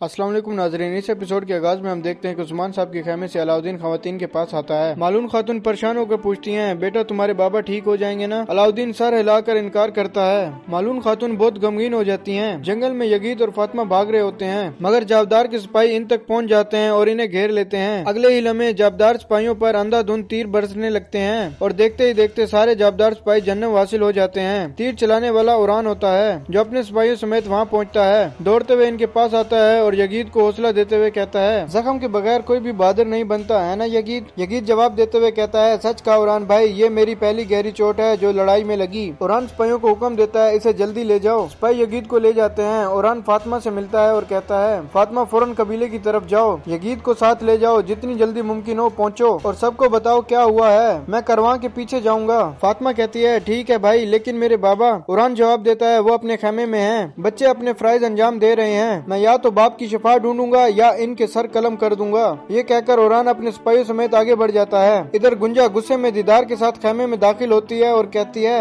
अस्सलाम वालेकुम नाज़रीन, इस एपिसोड के आगाज में हम देखते हैं कि उस्मान साहब के खेमे से अलाउद्दीन खवातीन के पास आता है। मालूम खातून परेशान होकर पूछती हैं, बेटा तुम्हारे बाबा ठीक हो जाएंगे ना? अलाउद्दीन सर हिलाकर इनकार करता है। मालूम खातून बहुत गमगीन हो जाती हैं। जंगल में यगीद और फातिमा भाग रहे होते हैं, मगर जाबदार के सिपाही इन तक पहुंच जाते हैं और इन्हें घेर लेते हैं। अगले ही लम्हे जाबदार सिपाहियों पर अंधाधुंध तीर बरसने लगते हैं और देखते ही देखते सारे जाबदार सिपाही जन्नत हासिल हो जाते हैं। तीर चलाने वाला उरान होता है जो अपने सिपाहियों समेत वहाँ पहुँचता है। दौड़ते हुए इनके पास आता है और यगीद को हौसला देते हुए कहता है, जख्म के बगैर कोई भी बहादुर नहीं बनता है ना यगीद? यगीद जवाब देते हुए कहता है, सच कहा उरान भाई, ये मेरी पहली गहरी चोट है जो लड़ाई में लगी। उरान सिपाहियों को हुक्म देता है, इसे जल्दी ले जाओ। सिपाही यगीद को ले जाते हैं। उरान फातिमा से मिलता है और कहता है, फातिमा फौरन कबीले की तरफ जाओ, यगीद को साथ ले जाओ, जितनी जल्दी मुमकिन हो पहुँचो और सबको बताओ क्या हुआ है। मैं करवां के पीछे जाऊंगा। फातिमा कहती है, ठीक है भाई, लेकिन मेरे बाबा? उरान जवाब देता है, वो अपने खेमे में हैं, बच्चे अपने फराइज अंजाम दे रहे हैं। मैं या तो बाप की शिफा ढूंढूंगा या इनके सर कलम कर दूंगा। ये कहकर उरान अपने सिपाहियों समेत आगे बढ़ जाता है। इधर गुंजा गुस्से में दीदार के साथ खेमे में दाखिल होती है और कहती है,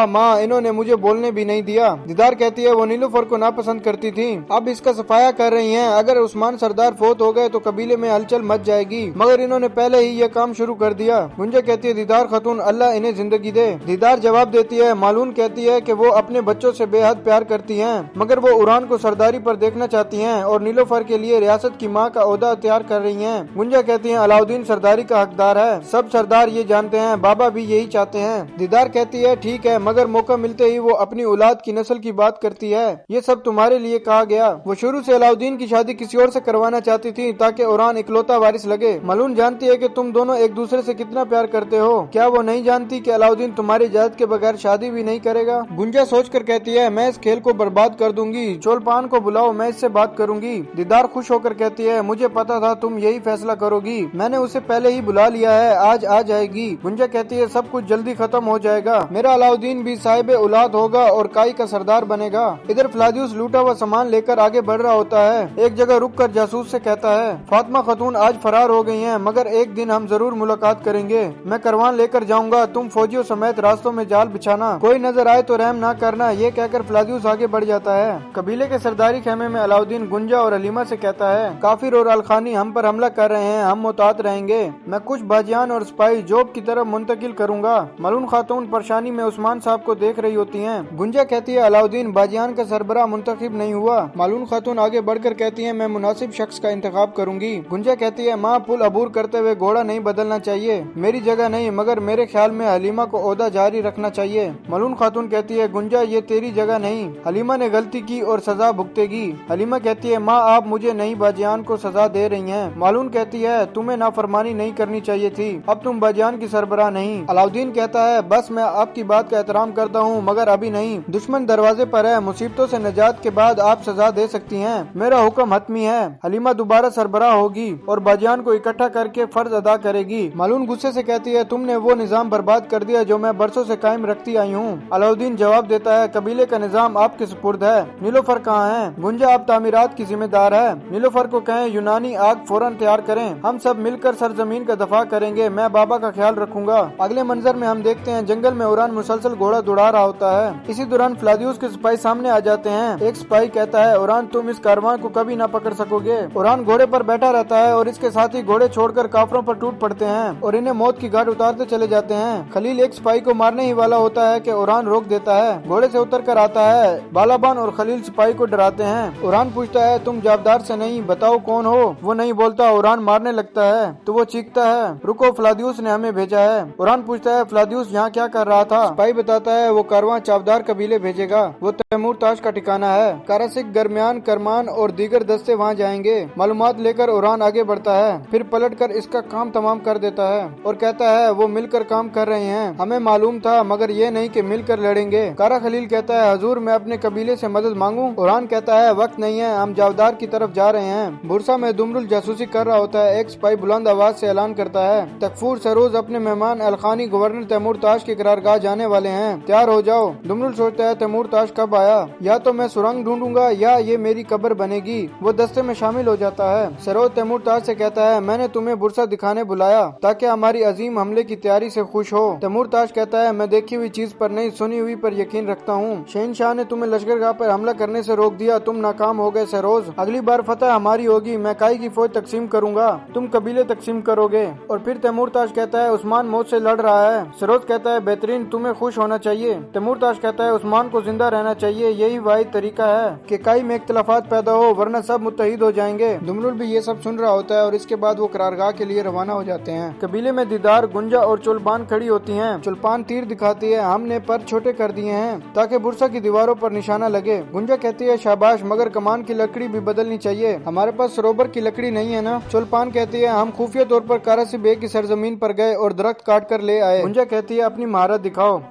माँ, इन्होंने मुझे बोलने भी नहीं दिया। दीदार कहती है, वो नीलूफर को नापसंद करती थी, अब इसका सफाया कर रही हैं। अगर उस्मान सरदार फोत हो गए तो कबीले में हलचल मच जाएगी, मगर इन्होंने पहले ही ये काम शुरू कर दिया। गुंजा कहती है, दीदार खातून, अल्लाह इन्हें जिंदगी दे। दीदार जवाब देती है, मालून कहती है कि वो अपने बच्चों से बेहद प्यार करती हैं, मगर वो उरान को सरदारी पर देखना चाहती हैं और नीलूफर के लिए रियासत की माँ का ओहदा तैयार कर रही हैं। गुंजा कहती है, अलाउद्दीन सरदारी का हकदार है, सब सरदार ये जानते हैं, बाबा भी यही चाहते हैं। दीदार कहती है, ठीक है, मगर मौका मिलते ही वो अपनी औलाद की नस्ल की बात करती है। ये सब तुम्हारे लिए कहा गया। वो शुरू से अलाउद्दीन की शादी किसी और से करवाना चाहती थी ताकि उरान इकलौता वारिस लगे। मलून जानती है कि तुम दोनों एक दूसरे से कितना प्यार करते हो। क्या वो नहीं जानती कि अलाउद्दीन तुम्हारी इजाजत के बगैर शादी भी नहीं करेगा? गुंजा सोचकर कहती है, मैं इस खेल को बर्बाद कर दूंगी, चोलपान को बुलाओ, मैं इससे बात करूंगी। दीदार खुश होकर कहती है, मुझे पता था तुम यही फैसला करोगी, मैंने उसे पहले ही बुला लिया है, आज आ जाएगी। गुंजा कहती है, सब कुछ जल्दी खत्म हो जाएगा, मेरा अलाउद्दीन भी साहिब औलाद होगा और काई का सरदार बनेगा। इधर फ्लादियुस लूटा हुआ सामान लेकर आगे बढ़ रहा होता है। एक जगह रुक कर जासूस से कहता है, फातिमा खातून आज फरार हो गई हैं, मगर एक दिन हम जरूर मुलाकात करेंगे। मैं करवान लेकर जाऊंगा, तुम फौजियों समेत रास्तों में जाल बिछाना, कोई नजर आए तो रहम ना करना। ये कहकर फ्लादियुस आगे बढ़ जाता है। कबीले के सरदारी खेमे में अलाउद्दीन गुंजा और हलीमा से कहता है, काफिर और अलखानी हम पर हमला कर रहे हैं, हम मुतात रहेंगे। मैं कुछ बाजियान और सिपाही जोब की तरफ मुंतकिल करूंगा। मलून खातून परेशानी में उस्मान साहब को देख रही होती हैं। गुंजा कहती है, अलाउद्दीन बाजियान का सरबराह मुंतखब नहीं हुआ। मालून खातून आगे बढ़कर कहती है, मैं मुनासिब शख्स का इंतखाब करूंगी। गुंजा कहती है, माँ, पुल अबूर करते हुए घोड़ा नहीं बदलना चाहिए, मेरी जगह नहीं, मगर मेरे ख्याल में हलीमा को ओहदा जारी रखना चाहिए। मलून खातून कहती है, गुंजा, ये तेरी जगह नहीं, हलीमा ने गलती की और सजा भुगतेगी। हलीमा कहती है, माँ, आप मुझे नहीं बाजियान को सजा दे रही हैं। मालून कहती है, तुम्हें नाफरमानी नहीं करनी चाहिए थी, अब तुम बाजियान की सरबराह नहीं। अलाउद्दीन कहता है, बस मैं आपकी बात का एहतराम करता हूँ, मगर अभी नहीं, दुश्मन दरवाजे पर है, मुसीबतों से निजात के बाद आप सजा दे सकती हैं, मेरा हुक्म हतमी है। हलीमा दोबारा सरबराह होगी और बाजियान को इकट्ठा करके फर्ज अदा करेगी। मालून गुस्से से कहती है, तुमने वो निजाम बर्बाद कर दिया जो मैं बरसों से कायम रखती आई हूँ। अलाउद्दीन जवाब देता है, कबीले का निजाम आपके सुपुर्द है, नीलूफर कहाँ है? गुंजा आप तामीरात की जिम्मेदार है, नीलूफर को कहें यूनानी आग फौरन तैयार करें, हम सब मिलकर सरजमीन का दफा करेंगे, मैं बाबा का ख्याल रखूंगा। अगले मंजर में हम देखते हैं, जंगल में उरान मुसलसल घोड़ा दौड़ा रहा होता है। इसी दौरान फ्लादियुस के सिपाही सामने आ जाते हैं। एक सिपाही कहता है, उरान, तुम इस कारवां को कभी ना पकड़ सकोगे। उरान घोड़े पर बैठा रहता है और इसके साथ ही घोड़े छोड़कर काफरों पर टूट पड़ते हैं और इन्हें मौत की घाट उतारते चले जाते हैं। खलील एक सिपाही को मारने ही वाला होता है कि उरान रोक देता है, घोड़े से उतर कर आता है। बालाबान और खलील सिपाही को डराते हैं। उरान पूछता है, तुम जाबदार से नहीं, बताओ कौन हो? वो नहीं बोलता। उरान मारने लगता है तो वो चीखता है, रुको, फ्लादियुस ने हमें भेजा है। उरान पूछता है, फ्लादियुस यहाँ क्या कर रहा था? सिपाही बताता है, वो कारवां चावदार कबीले भेजेगा, वो तैमूर ताश का ठिकाना है, कारासिक, गरमियान, करमान और दीगर दस्ते वहाँ जाएंगे। मालूमात लेकर उरान आगे बढ़ता है, फिर पलटकर इसका काम तमाम कर देता है और कहता है, वो मिलकर काम कर रहे हैं, हमें मालूम था, मगर ये नहीं कि मिलकर लड़ेंगे। कारा खलील कहता है, हजूर, मैं अपने कबीले से मदद मांगूं? उरान कहता है, वक्त नहीं है, हम जावदार की तरफ जा रहे हैं। बुरसा में दुमरुल जासूसी कर रहा होता है। एक सिपाही बुलंद आवाज से ऐलान करता है, तकफूर सरोज अपने मेहमान अलखानी गवर्नर तैमूर ताश की करारगाह जाने वाले हैं, तैयार हो जाओ। दुमरुल सोचता है, तैमूर ताश कब आया? या तो मैं सुरंग ढूंढूंगा या ये मेरी कब्र बनेगी। वो दस्ते में शामिल हो जाता है। सरोज तैमूर ताश से कहता है, मैंने तुम्हें बुरसा दिखाने बुलाया ताकि हमारी अजीम हमले की तैयारी से खुश हो। तैमूर ताश कहता है, मैं देखी हुई चीज पर नहीं, सुनी हुई पर यकीन रखता हूँ। शहनशाह ने तुम्हें लश्करगाह पर हमला करने से रोक दिया, तुम नाकाम हो गए सरोज। रोज। अगली बार फतह हमारी होगी, मैं काई की फौज तकसीम करूंगा, तुम कबीले तकसीम करोगे। और फिर तैमूरताश कहता है उस्मान मौत से लड़ रहा है। सरोज कहता है बेहतरीन, तुम्हें खुश होना चाहिए। तैमूरताश कहता है उस्मान को जिंदा रहना चाहिए, यही वाहिद तरीका है कि काई में इख्तिलाफात पैदा हो, वरना सब मुत्तहिद हो जाएंगे। दुमरुल भी ये सब सुन रहा होता है और इसके बाद वो करारगाह के लिए रवाना हो जाते हैं। कबीले में दीदार, गुंजा और चुलपान खड़ी होती हैं। चुलपान तीर दिखाती है, हमने पर छोटे कर दिए हैं ताकि बुरसा की दीवारों पर निशाना लगे। गुंजा कहती है शाबाश, मगर कमान की लकड़ी भी बदलनी चाहिए, हमारे पास सरोबर की लकड़ी नहीं है ना। चुलपान कहती है हम खुफिया तौर पर कारासी बे की सरजमीन पर गए और दरख्त काट कर ले आए। गुंजा कहती है अपनी महारत दिखाओ।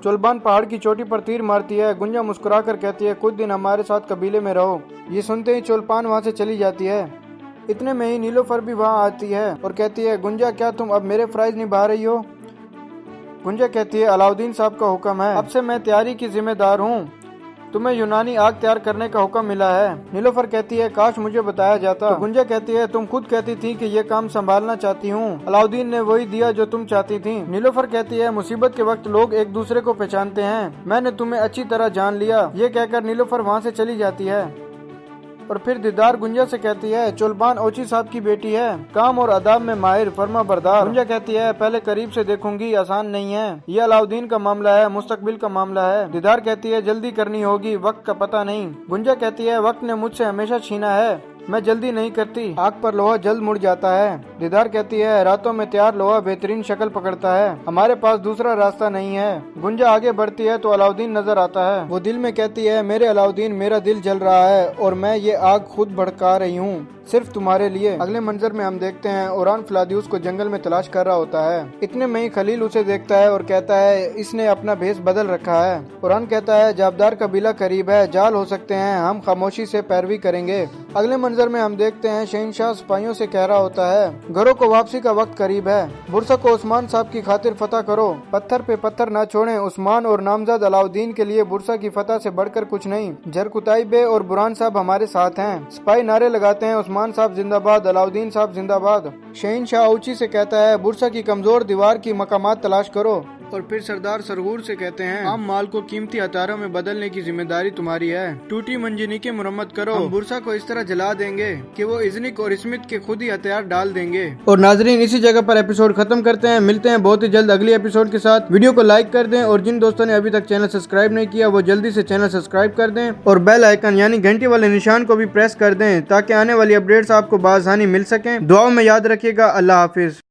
चुलपान पहाड़ की चोटी पर तीर मारती है। गुंजा मुस्कुरा कर कहती है कुछ दिन हमारे साथ कबीले में रहो। ये सुनते ही चुलपान वहाँ से चली जाती है। इतने में ही नीलोफर भी वहाँ आती है और कहती है गुंजा क्या तुम अब मेरे फराइज निभा रही हो। गुंजा कहती है अलाउद्दीन साहब का हुक्म है, अब से मैं तैयारी की जिम्मेदार हूँ, तुम्हें यूनानी आग तैयार करने का हुक्म मिला है। नीलोफर कहती है काश मुझे बताया जाता। तो गुंजा कहती है तुम खुद कहती थी कि ये काम संभालना चाहती हूँ, अलाउद्दीन ने वही दिया जो तुम चाहती थी। नीलोफर कहती है मुसीबत के वक्त लोग एक दूसरे को पहचानते हैं, मैंने तुम्हें अच्छी तरह जान लिया। ये कहकर नीलोफर वहाँ से चली जाती है। और फिर दीदार गुंजा से कहती है चुलपान ओची साहब की बेटी है, काम और अदाब में माहिर, फर्मा बरदार। गुंजा कहती है पहले करीब से देखूंगी, आसान नहीं है, ये अलाउद्दीन का मामला है, मुस्तकबिल का मामला है। दीदार कहती है जल्दी करनी होगी, वक्त का पता नहीं। गुंजा कहती है वक्त ने मुझसे हमेशा छीना है, मैं जल्दी नहीं करती, आग पर लोहा जल्द मुड़ जाता है। दीदार कहती है रातों में तैयार लोहा बेहतरीन शक्ल पकड़ता है, हमारे पास दूसरा रास्ता नहीं है। गुंजा आगे बढ़ती है तो अलाउद्दीन नजर आता है। वो दिल में कहती है मेरे अलाउद्दीन, मेरा दिल जल रहा है और मैं ये आग खुद भड़का रही हूँ सिर्फ तुम्हारे लिए। अगले मंजर में हम देखते हैं ओरान फ्लादियुस को जंगल में तलाश कर रहा होता है। इतने में ही खलील उसे देखता है और कहता है इसने अपना भेष बदल रखा है। ओरान कहता है जाबदार कबीला करीब है, जाल हो सकते हैं, हम खामोशी से पैरवी करेंगे। अगले मंजर में हम देखते हैं शहनशाह सिपाहियों से कह रहा होता है घरों को वापसी का वक्त करीब है, बुरसा को उस्मान साहब की खातिर फतह करो, पत्थर पे पत्थर न छोड़ें, उस्मान और नामजद अलाउद्दीन के लिए बुरसा की फतह से बढ़कर कुछ नहीं। जरकुताई बे और बुरान साहब हमारे साथ हैं। सिपाही नारे लगाते हैं उस्मान साहब जिंदाबाद, अलाउद्दीन साहब जिंदाबाद। शहनशाह औची से कहता है बुरसा की कमजोर दीवार की मकामात तलाश करो। और फिर सरदार सरगूर से कहते हैं आम माल को कीमती हथियारों में बदलने की जिम्मेदारी तुम्हारी है, टूटी मंजनीके मुरम्मत करो, हम बुरसा को इस तरह जला देंगे कि वो इज़निक और स्मिथ के खुद ही हथियार डाल देंगे। और नाजरीन इसी जगह पर एपिसोड खत्म करते हैं, मिलते हैं बहुत ही जल्द अगली एपिसोड के साथ। वीडियो को लाइक कर दें और जिन दोस्तों ने अभी तक चैनल सब्सक्राइब नहीं किया वो जल्दी से चैनल सब्सक्राइब कर दें और बेल आइकन यानी घंटी वाले निशान को भी प्रेस कर दें ताकि आने वाली अपडेट्स आपको बासानी मिल सकें। दुआओं में याद रखिएगा। अल्लाह हाफिज।